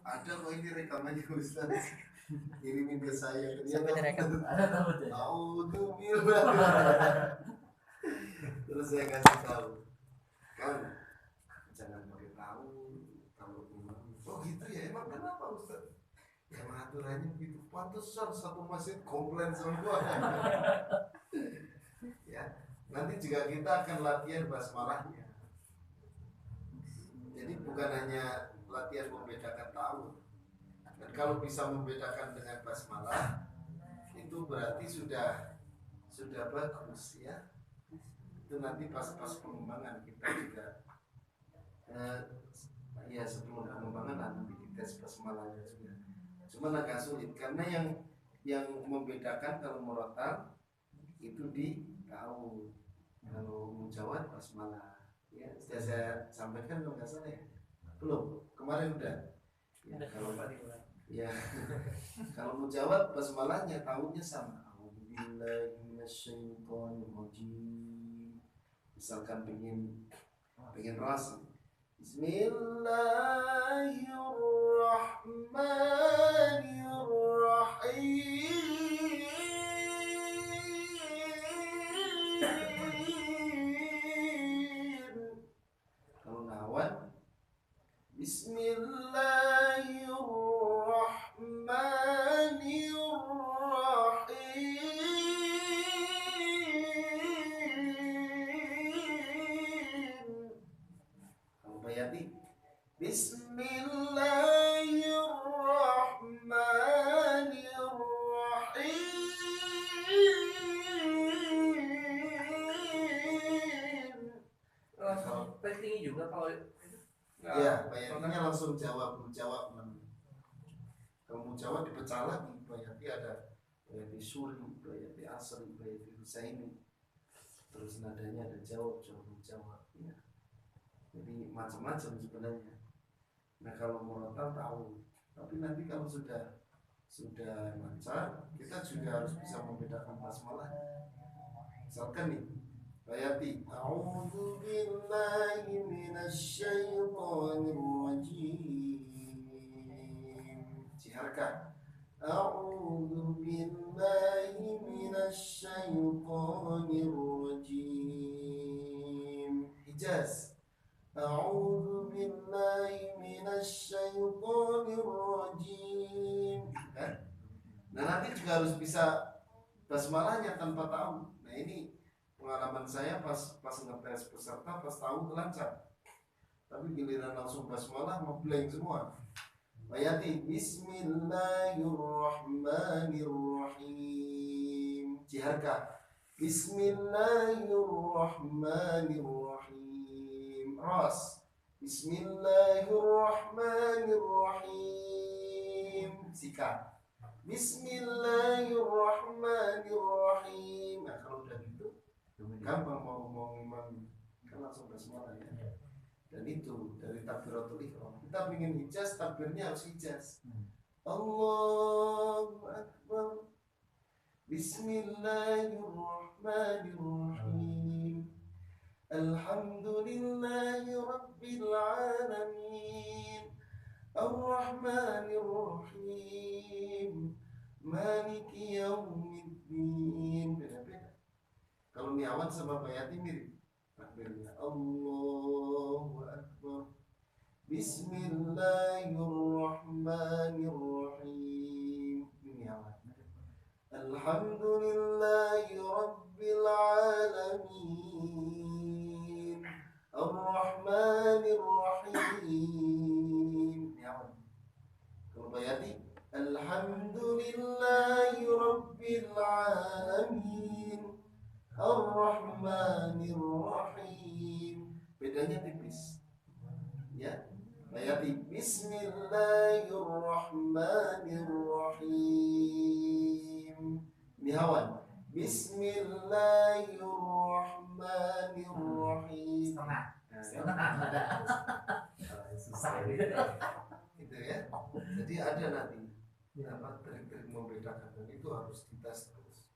ada kok ini rekamannya Ustaz, kirimin ke saya. Sampai direkam. Ada takutnya. Auzubillah. Terus saya kasih tahu, kan jangan pakai tahu imam. Oh gitu ya, emang kenapa Ustaz? Ya aturannya begitu. Pantesan satu masjid komplain semua. Ya, nanti juga kita akan latihan basmalahnya. Jadi bukan hanya latihan membedakan tahu. Dan kalau bisa membedakan dengan basmalah, itu berarti sudah bagus ya. Itu nanti pas pengembangan kita juga ya sebelum pengembangan nanti dites basmalahnya juga. Cuma agak sulit karena yang membedakan kalau murotal itu di tahu, kalau mujawad basmalah. Ya, sudah saya sampaikan kalau nggak salah ya. Belum, kemarin udah. Ya, kalau mujawad basmalahnya tahunya sama. A'udzubillahi minasyaitonirrajim. Misalkan pengen ras. Bismillahirrahmanirrahim. Kalau nawan Bismillahirrahmanirrahim. Kalau bayati Bismillahirrahmanirrahim. Penting juga kalau ya, bayatinya langsung jawab. Kalau mau jawab dipecah lagi, bayati ada bayati suri, bayati asri, bayati husaini. Terus nadanya ada jawab ya. Jadi macam-macam sebenarnya. Nah kalau murotal tahu, tapi nanti kalau sudah lancar, kita juga harus bisa membedakan basmalah. Misalkan nih, bayati A'udzu billahi minasyaitonir rajim. Jiharkan A'udzu billahi minasyaitonir rajim. Hijaz A'udzu billahi minasyaitonir rajim. Nah nanti juga harus bisa basmalahnya tanpa tahu. Nah ini pengalaman saya pas ngetes peserta, pas tahu lancar. Tapi giliran langsung basmalah ngeblank semua. Bayati Bismillahirrahmanirrahim. Jiharka Bismillahirrahmanirrahim. Ras Bismillahirrahmanirrahim. Sika Bismillahirrahmanirrahim. Nah kalau udah gitu gampang mau ngimam kan langsung basmalah ya. Dan itu dari takbiratul ihram. Kita ingin hijaz, takbirnya harus hijaz. Allahu Akbar. Bismillahirrahmanirrahim. Alhamdulillahi Rabbil Alamin. Ar-Rahmanir-Rahim. Maliki Yaumiddin. Beda-beda. Kalau niawan sama bayati mirip takbirnya. Allahu Akbar. Bismillahirrahmanirrahim. Niawan. Alhamdulillahi Rabbil Alamin. Ar-Rahmanir-Rahim. Niawan. Kalau bayati Alhamdulillahi Rabbil Alamin. Ar-Rahmanir-Rahim. Bedanya tipis. Ya. Bayati Bismillahirrahmanirrahim. Nihawan. Bismillahirrahmanirrahim. Susah gitu ya. Jadi ada nanti trik-trik membedakan, dan itu harus dites terus.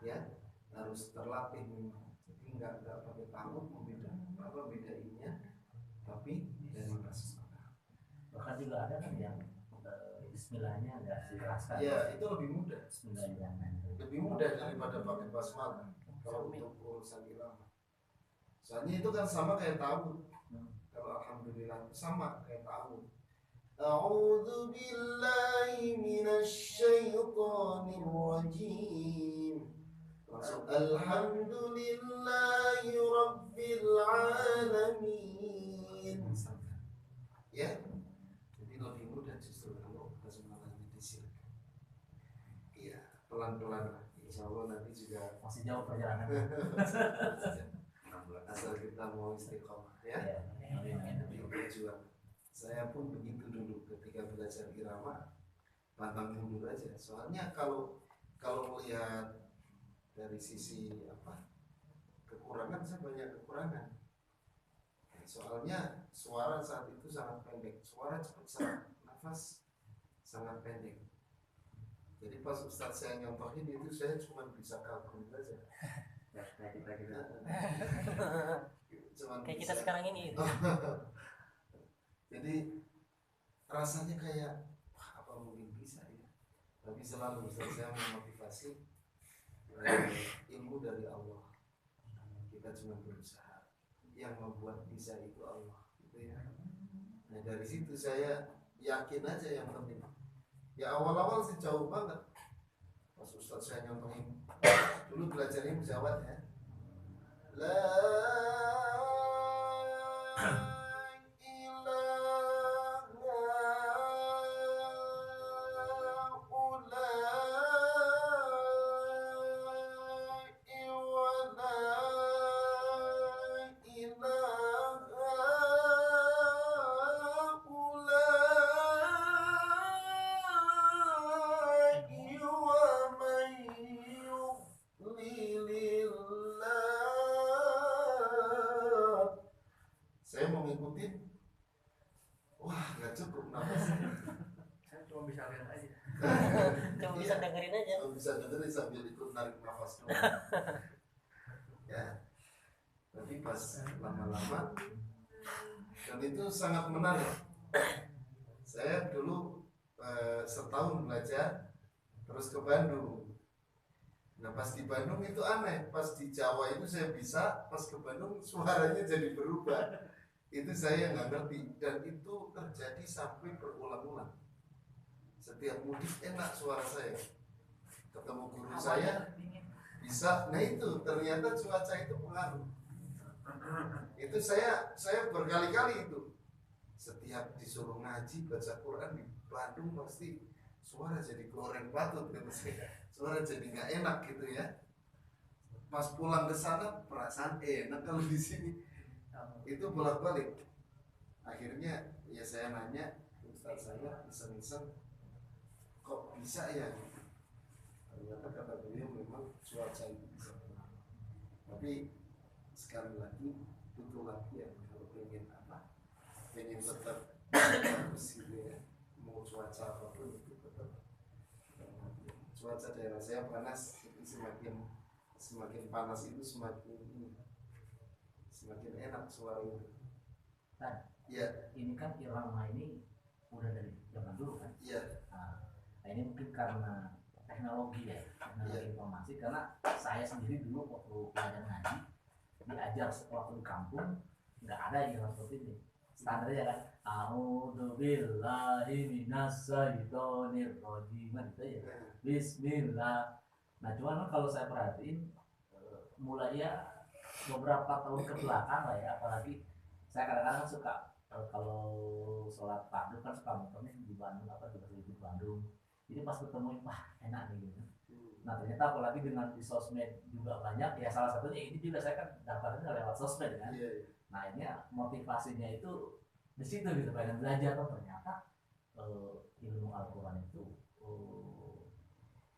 Ya. Harus terlatih memang. Jadi nggak pakai tahu bedainnya, tapi dari basmalah. Bahkan juga ada kan yang Bismillahnya agak dirasa. Ya itu lebih mudah. Bismillahirrahmanirrahim. Lebih mudah daripada pakai basmalah kalau untuk urusan irama. Soalnya itu kan sama kayak ta'awud. Kalau alhamdulillah sama kayak ta'awud. A'udzu billahi minasyaitonir rajim. Langsung alhamdulillahi rabbil alamin. Ya. Jadi lebih mudah justru kalau basmalahnya disirkan. Iya, pelan-pelan lah. Insyaallah nanti juga Masih jauh perjalanan. asal kita mau istiqomah ya. Nanti berjuang. Saya pun begitu dulu ketika belajar irama, pantang mundur aja. Soalnya kalau melihat dari sisi kekurangan, saya banyak kekurangan. Soalnya suara saat itu sangat pendek, suara cepat serak, nafas sangat pendek. Jadi pas Ustadz saya nyontohin itu saya cuma bisa kalkul aja. Ya, kayak kita. Kayak kita sekarang ini. Jadi rasanya kayak wah, apa mungkin bisa ya. Tapi selalu Ustadz saya memotivasi ilmu dari Allah. Kita cuma berusaha. Yang membuat bisa itu Allah, gitu ya. Nah dari situ saya yakin aja yang penting. Ya awal-awal sih jauh banget. Pas Ustadz saya nyontohin, dulu belajarnya mujawad ya. La saya mau ngikutin, wah nggak cukup nafas. Saya cuma bisa lihat aja. Cuma bisa dengerin aja. Kalau bisa dengerin sambil ikut narik nafas dulu. Ya, tapi pas lama-lama dan itu sangat menarik. Saya dulu setahun belajar, terus ke Bandung. Nah pas di Bandung itu aneh, pas di Jawa itu saya bisa, pas ke Bandung suaranya jadi berubah. Itu saya nggak ngerti dan itu terjadi sampai berulang-ulang. Setiap mudik enak suara saya, ketemu guru saya bisa. Nah itu ternyata cuaca itu pengaruh. Itu saya berkali-kali itu setiap disuruh ngaji baca Quran di Bandung pasti suara jadi goreng batut gitu saya. Suara jadi nggak enak gitu ya. Pas pulang ke sana perasaan enak kalau di sini. Itu bolak-balik. Akhirnya ya saya nanya Ustaz saya iseng-iseng kok bisa ya. Ternyata kata beliau memang cuaca itu bisa. Tapi sekali lagi butuh latihan kalau pengen tetap bagus gitu ya. Mau cuaca apapun itu tetap. Cuaca daerah saya panas, itu semakin panas itu semakin enak suara itu. Nah, ya. Ini kan irama ini udah dari zaman dulu kan. Iya. Nah, ini mungkin karena teknologi informasi. Karena saya sendiri dulu waktu belajar ngaji diajar waktu di kampung nggak ada irama seperti ini. Standarnya kan A'udzubillahi minasyaitonir rajim gitu ya. Bismillah. Nah cuman kalau saya perhatiin mulai ya beberapa tahun ke belakang lah ya, apalagi saya kadang-kadang suka kalau sholat fardu kan suka motornya di Bandung di Bandung. Jadi pas ketemu wah enak nih gitu. Nah ternyata apalagi dengan di sosmed juga banyak ya, salah satunya ini juga saya kan daftarnya lewat sosmed kan. Nah ini motivasinya itu di situ gitu, pengen belajar kan ternyata ilmu Al-Quran itu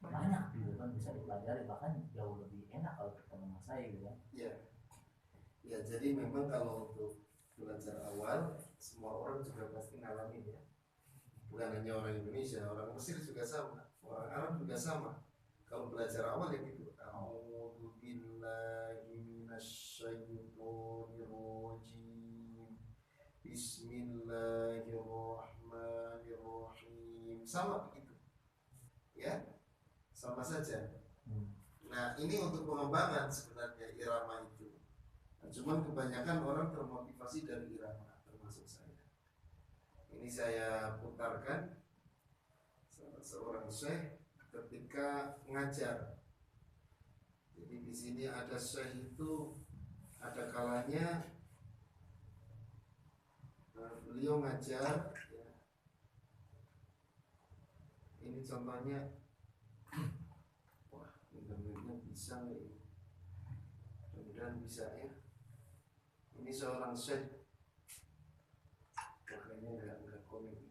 banyak gitu kan, bisa dipelajari, bahkan jauh lebih enak kalau ketemu sama saya gitu kan. Ya jadi memang kalau untuk belajar awal semua orang juga pasti ngalamin ya, bukan hanya orang Indonesia, orang Mesir juga sama, orang Arab juga sama. Kalau belajar awal ya gitu, a'udzu billahi minasyaitonir rajim, bismillahirrahmanirrahim, sama begitu, ya, sama saja. Nah ini untuk pengembangan sebenarnya irama itu. Nah, cuman kebanyakan orang termotivasi dari irama, termasuk saya. Ini saya putarkan seorang syekh ketika ngajar. Jadi di sini ada syekh itu ada kalanya beliau ngajar. Ya. Ini contohnya, wah internetnya bisa nggak ini? Mudah-mudahan bisa ya. Ini seorang syekh, makanya nggak komen.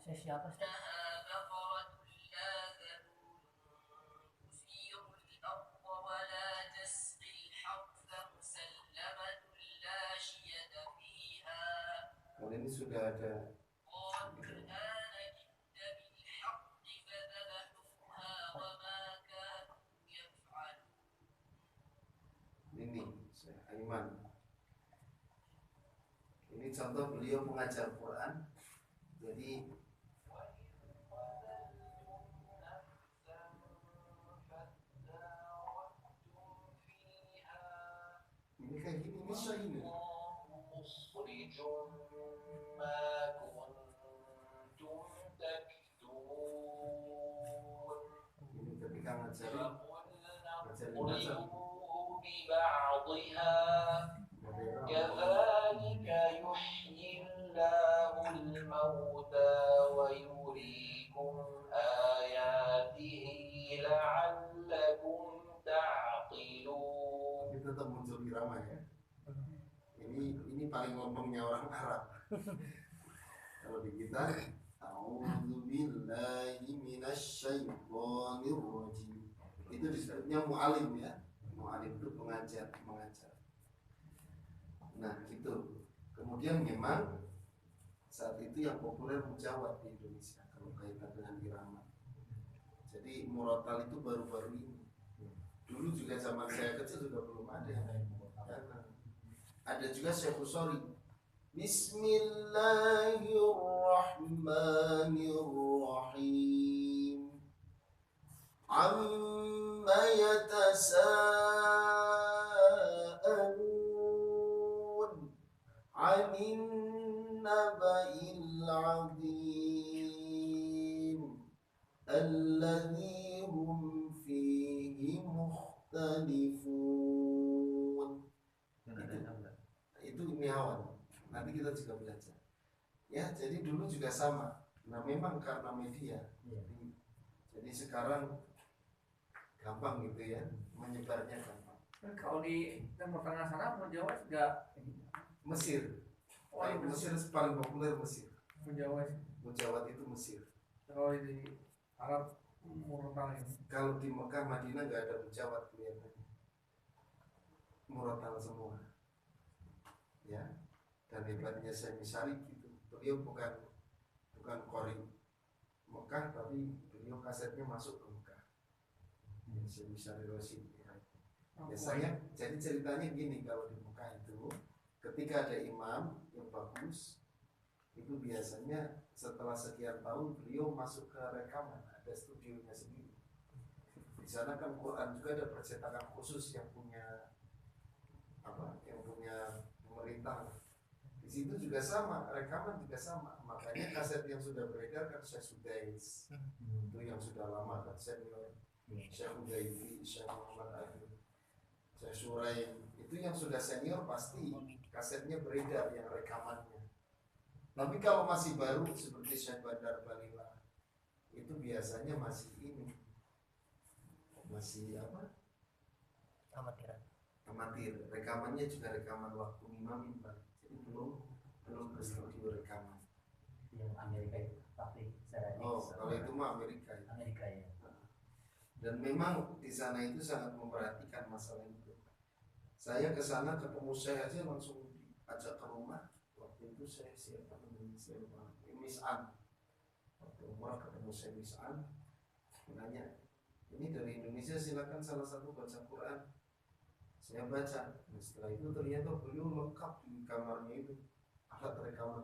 Saya siapa sih? Kalau ini sudah ada ini saya Aiman. Ini contoh beliau mengajar Quran. Jadi ini kayak gini, ini syekh ini. Ini ketika ngajarin macam ببعضها كذلك يحيي الله الموتى ويريكم آياته لعلكم تعقلون. Tapi tetap muncul irama ya. Ini paling ngomongnya orang Arab. Kalau di kita, a'udzu billahi minasyaitonir rajim. Itu disebutnya mu'alim ya. Mu'alim itu mengajar. Nah gitu. Kemudian memang saat itu yang populer mujawad di Indonesia kalau kaitan dengan irama. Jadi murotal itu baru-baru ini. Dulu juga zaman saya kecil juga belum ada. Ada juga Syekh Usori. Bismillahirrahmanirrahim. Amma yatasaalun 'anil naba'il 'adzim alladzi hum fihi mukhtalifun. Itu Miawan. Nanti kita juga belajar. Ya, jadi dulu juga sama. Nah, memang karena media. Jadi sekarang gampang gitu ya, menyebarnya gampang. Kalau di Timur Tengah sana menjawab juga Mesir. Mesir paling populer Mesir. menjawab. Mujawad itu Mesir. Kalau di Arab murotal ini. Kalau di Mekah Madinah nggak ada mujawad kelihatannya. Murotal semua. Ya. Dan hebatnya saya misari gitu. Beliau bukan qori Mekah, tapi beliau kasetnya masuk ke Mekah. Saya misari Rosid. Biasanya jadi ceritanya gini, kalau di Mekah itu ketika ada imam yang bagus, itu biasanya setelah sekian tahun beliau masuk ke rekaman, ada studionya sendiri. Di sana kan Quran juga ada percetakan khusus yang punya pemerintah. Di situ juga sama, rekaman juga sama. Makanya kaset yang sudah beredar kan Syekh Sudais, itu yang sudah lama kan senior. Syekh Hudayfi, Syekh Muhammad Agung, Syekh Suraim, itu yang sudah senior pasti kasetnya beredar yang rekamannya. Tapi kalau masih baru seperti Syekh Bandar Balila, itu biasanya masih amatir. Rekamannya juga rekaman waktu mimamin Pak. Jadi belum ke studio rekaman. Yang Amerika itu, tapi secara Kalau itu mah Amerika ya. ya. Dan memang di sana itu sangat memperhatikan masalah itu. Saya ke sana ketemu saya aja langsung diajak ke rumah. Waktu itu saya siapa namanya, saya lupa. Miss An. Waktu Umar ketemu saya Miss An, nanya, ini dari Indonesia, silakan salah satu baca Quran. Saya baca. Nah, setelah itu ternyata beliau lengkap di kamarnya itu alat rekaman